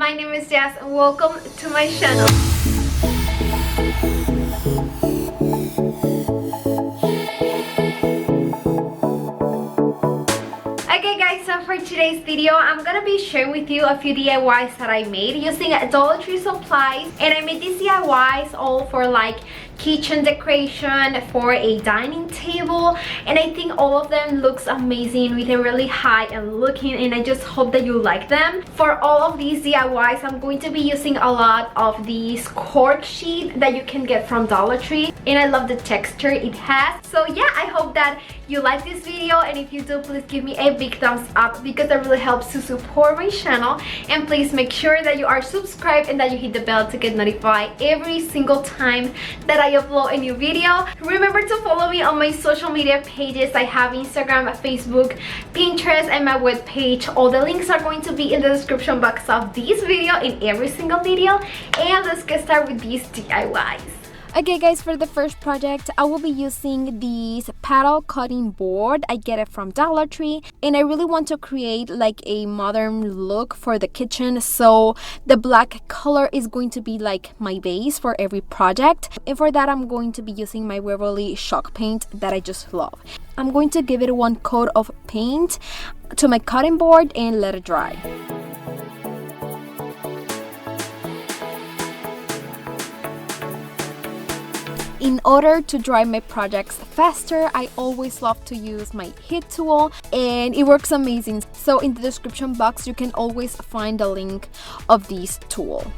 my name is Jazz and welcome to my channel. Okay guys, so for today's video, I'm gonna be sharing with you a few DIYs that I made using Dollar Tree supplies. And I made these DIYs all for like kitchen decoration, for a dining table, and I think all of them looks amazing with a really high and looking, and I just hope that you like them. For all of these DIYs, I'm going to be using a lot of these cork sheet that you can get from Dollar Tree, and I love the texture it has. So yeah, I hope that you like this video, and if you do, please give me a big thumbs up because that really helps to support my channel. And please make sure that you are subscribed and that you hit the bell to get notified every single time that I upload a new video. Remember to follow me on my social media pages. I have Instagram, Facebook, Pinterest, and my webpage. All the links are going to be in the description box of this video, in every single video. And let's get started with these DIYs. Okay guys, for the first project, I will be using this paddle cutting board. I get it from Dollar Tree, and I really want to create like a modern look for the kitchen. So the black color is going to be like my base for every project. And for that, I'm going to be using my Waverly chalk paint that I just love. I'm going to give it one coat of paint to my cutting board and let it dry. In order to dry my projects faster, I always love to use my heat tool, and it works amazing. So in the description box, you can always find the link of this tool.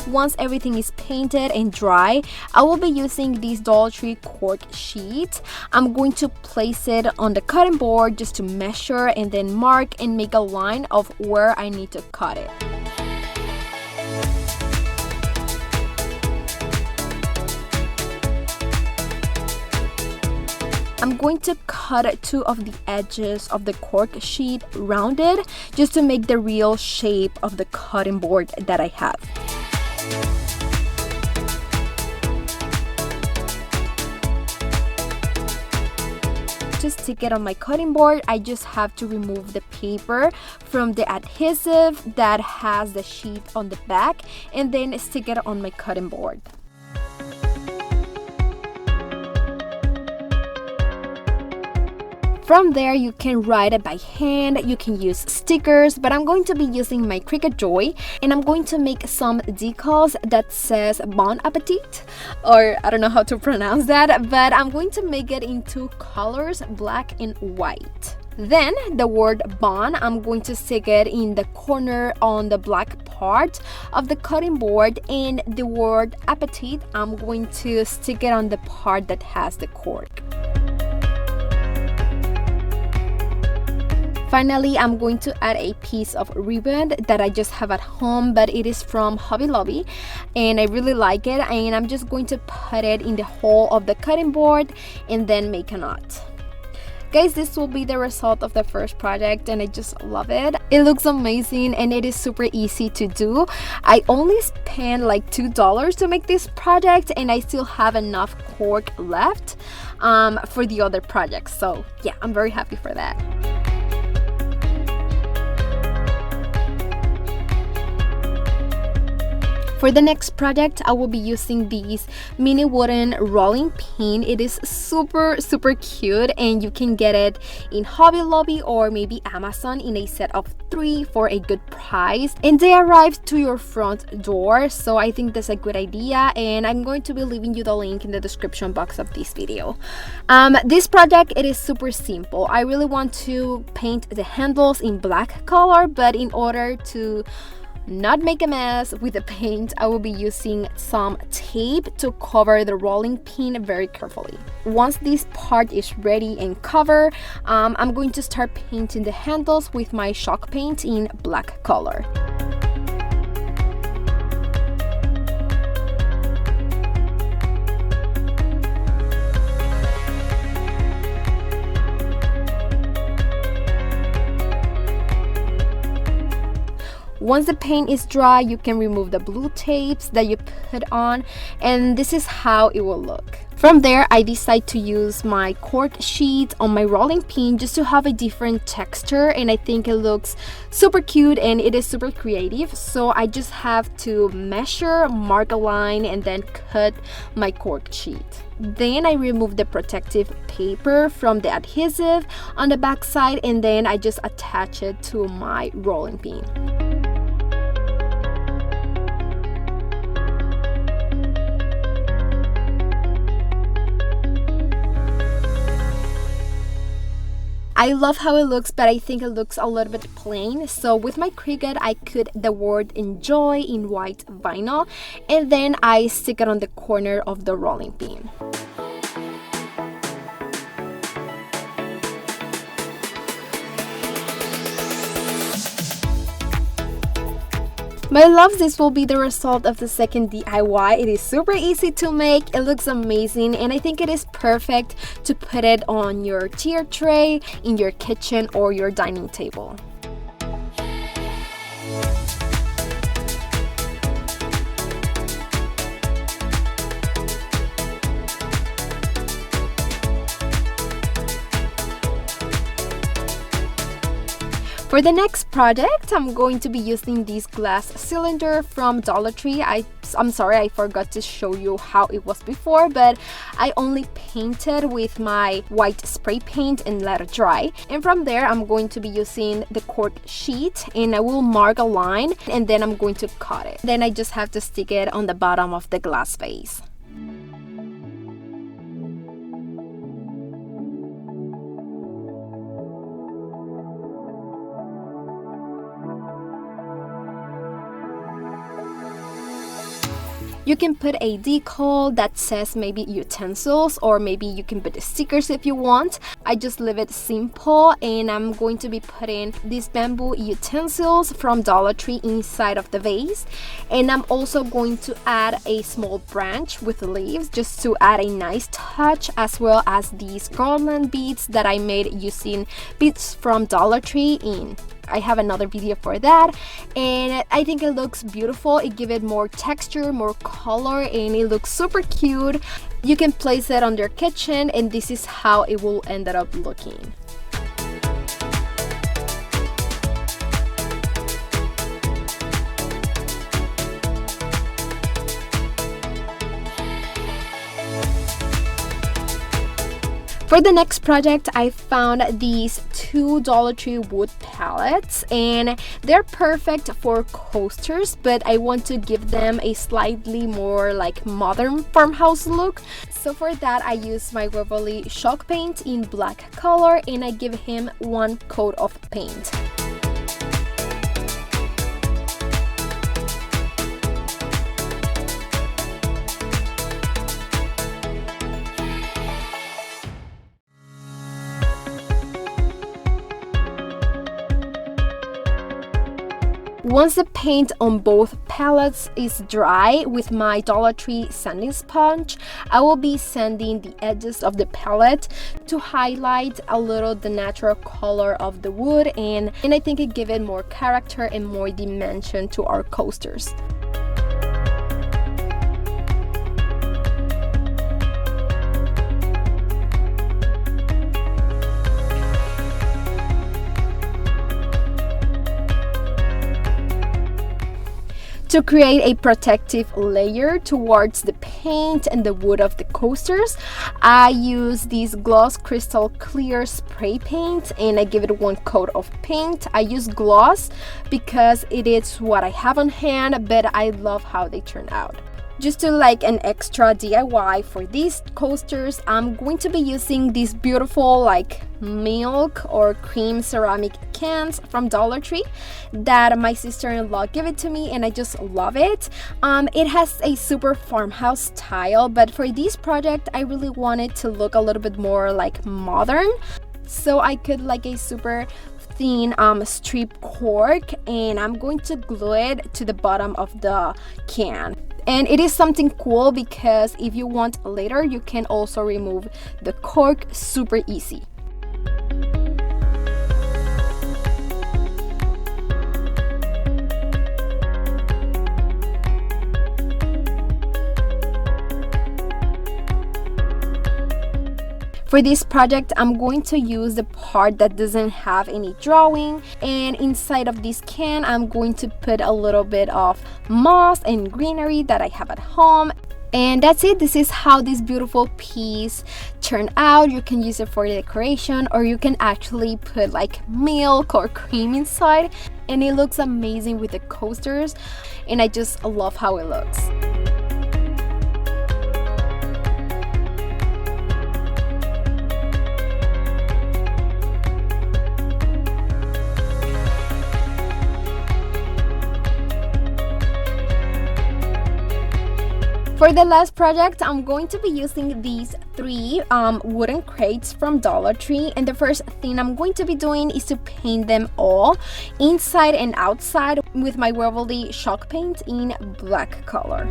Once everything is painted and dry, I will be using this Dollar Tree cork sheet. I'm going to place it on the cutting board just to measure and then mark and make a line of where I need to cut it. I'm going to cut two of the edges of the cork sheet rounded just to make the real shape of the cutting board that I have. To stick it on my cutting board, I just have to remove the paper from the adhesive that has the sheet on the back and then stick it on my cutting board. From there, you can write it by hand, you can use stickers, but I'm going to be using my Cricut Joy, and I'm going to make some decals that says Bon Appetit, or I don't know how to pronounce that, but I'm going to make it in two colors, black and white. Then the word Bon, I'm going to stick it in the corner on the black part of the cutting board, and the word Appetit, I'm going to stick it on the part that has the cork. Finally, I'm going to add a piece of ribbon that I just have at home, but it is from Hobby Lobby and I really like it, and I'm just going to put it in the hole of the cutting board and then make a knot. Guys, this will be the result of the first project and I just love it. It looks amazing and it is super easy to do. I only spent like $2 to make this project, and I still have enough cork left for the other projects. So yeah, I'm very happy for that. For the next project, I will be using this mini wooden rolling pin. It is super cute, and you can get it in Hobby Lobby or maybe Amazon in a set of 3 for a good price, and they arrive to your front door. So I think that's a good idea, and I'm going to be leaving you the link in the description box of this video. This project, it is super simple. I really want to paint the handles in black color, but in order to not make a mess with the paint, I will be using some tape to cover the rolling pin very carefully. Once this part is ready and covered, I'm going to start painting the handles with my chalk paint in black color. Once the paint is dry, you can remove the blue tapes that you put on, and this is how it will look. From there, I decide to use my cork sheet on my rolling pin just to have a different texture, and I think it looks super cute and it is super creative. So I just have to measure, mark a line, and then cut my cork sheet. Then I remove the protective paper from the adhesive on the back side, and then I just attach it to my rolling pin. I love how it looks, but I think it looks a little bit plain. So with my Cricut, I cut the word enjoy in white vinyl, and then I stick it on the corner of the rolling pin. My loves, this will be the result of the second DIY. It is super easy to make, it looks amazing, and I think it is perfect to put it on your tier tray, in your kitchen, or your dining table. For the next project, I'm going to be using this glass cylinder from Dollar Tree. I'm sorry, I forgot to show you how it was before, but I only painted with my white spray paint and let it dry. And from there, I'm going to be using the cork sheet, and I will mark a line, and then I'm going to cut it. Then I just have to stick it on the bottom of the glass vase. You can put a decal that says maybe utensils, or maybe you can put the stickers if you want. I just leave it simple, and I'm going to be putting these bamboo utensils from Dollar Tree inside of the vase. And I'm also going to add a small branch with leaves just to add a nice touch, as well as these garland beads that I made using beads from Dollar Tree I have another video for that, and I think it looks beautiful. It gives it more texture, more color, and it looks super cute. You can place it on your kitchen, and this is how it will end up looking. For the next project, I found these two Dollar Tree wood palettes, and they're perfect for coasters, but I want to give them a slightly more like modern farmhouse look. So for that, I use my Waverly chalk paint in black color, and I give him one coat of paint. Once the paint on both palettes is dry, with my Dollar Tree sanding sponge, I will be sanding the edges of the palette to highlight a little the natural color of the wood, and I think it gives it more character and more dimension to our coasters. To create a protective layer towards the paint and the wood of the coasters, I use this gloss crystal clear spray paint, and I give it one coat of paint. I use gloss because it is what I have on hand, but I love how they turn out. Just to like an extra DIY for these coasters, I'm going to be using these beautiful like milk or cream ceramic cans from Dollar Tree that my sister-in-law gave it to me, and I just love it. It has a super farmhouse style, but for this project I really wanted to look a little bit more like modern, so I could like a super thin strip cork, and I'm going to glue it to the bottom of the can. And it is something cool because if you want later, you can also remove the cork super easy. For this project, I'm going to use the part that doesn't have any drawing, and inside of this can I'm going to put a little bit of moss and greenery that I have at home. And that's it. This is how this beautiful piece turned out. You can use it for decoration, or you can actually put like milk or cream inside, and it looks amazing with the coasters, and I just love how it looks. For the last project, I'm going to be using these 3 wooden crates from Dollar Tree, and the first thing I'm going to be doing is to paint them all inside and outside with my Waverly chalk paint in black color.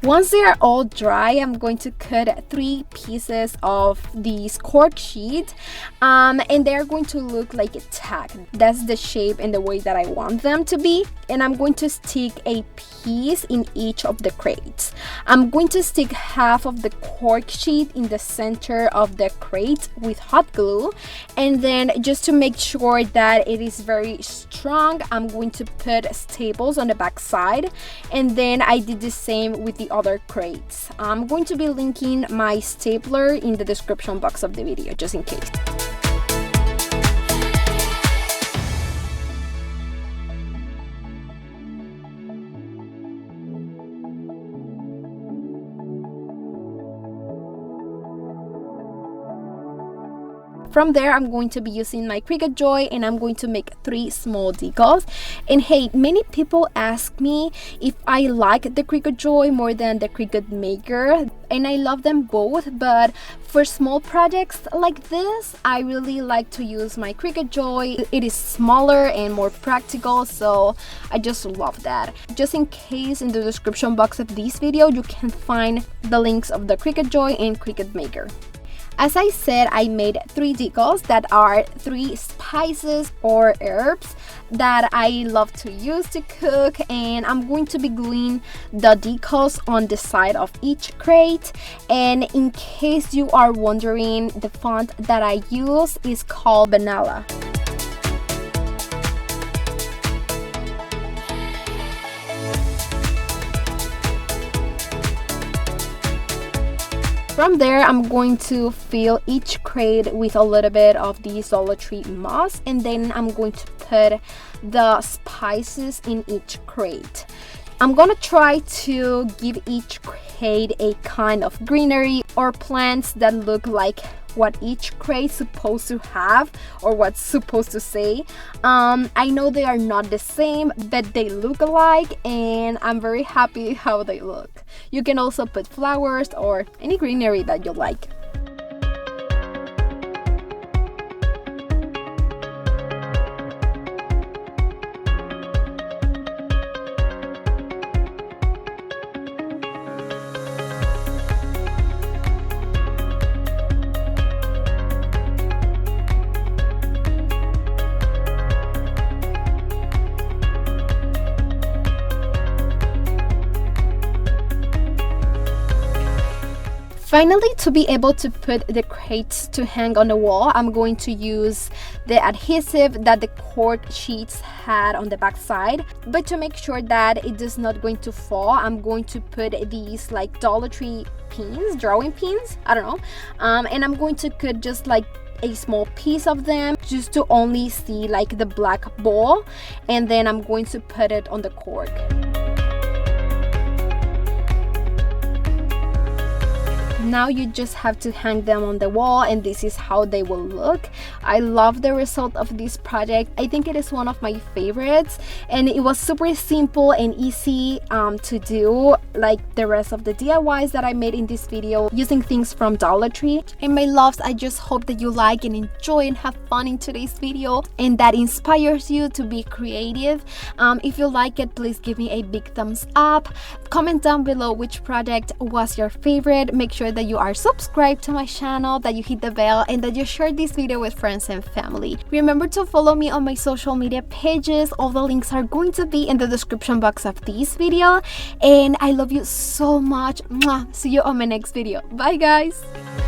Once they are all dry, I'm going to cut 3 pieces of these cork sheet, and they're going to look like a tag. That's the shape and the way that I want them to be. And I'm going to stick a piece in each of the crates. I'm going to stick half of the cork sheet in the center of the crate with hot glue, and then just to make sure that it is very strong, I'm going to put staples on the back side, and then I did the same with the other crates. I'm going to be linking my stapler in the description box of the video just in case. From there, I'm going to be using my Cricut Joy, and I'm going to make 3 small decals. And hey, many people ask me if I like the Cricut Joy more than the Cricut Maker, and I love them both, but for small projects like this, I really like to use my Cricut Joy. It is smaller and more practical, so I just love that. Just in case, in the description box of this video, you can find the links of the Cricut Joy and Cricut Maker. As I said, I made 3 decals that are 3 spices or herbs that I love to use to cook, and I'm going to be gluing the decals on the side of each crate. And in case you are wondering, the font that I use is called Vanilla. From there, I'm going to fill each crate with a little bit of the Dollar Tree moss, and then I'm going to put the spices in each crate. I'm gonna try to give each crate a kind of greenery or plants that look like what each crate is supposed to have or what's supposed to say. I know they are not the same, but they look alike, and I'm very happy how they look. You can also put flowers or any greenery that you like. Finally, to be able to put the crates to hang on the wall, I'm going to use the adhesive that the cork sheets had on the back side. But to make sure that it is not going to fall, I'm going to put these like Dollar Tree pins, drawing pins, I don't know. And I'm going to cut just like a small piece of them just to only see like the black ball, and then I'm going to put it on the cork. now you just have to hang them on the wall, and this is how they will look. I love the result of this project. I think it is one of my favorites, and it was super simple and easy to do, like the rest of the DIYs that I made in this video using things from Dollar Tree. And my loves, I just hope that you like and enjoy and have fun in today's video, and that inspires you to be creative. If you like it, please give me a big thumbs up. Comment down below which project was your favorite. Make sure that you are subscribed to my channel, that you hit the bell, and that you share this video with friends and family. Remember to follow me on my social media pages. All the links are going to be in the description box of this video, and I love you so much. Mwah. See you on my next video. Bye guys.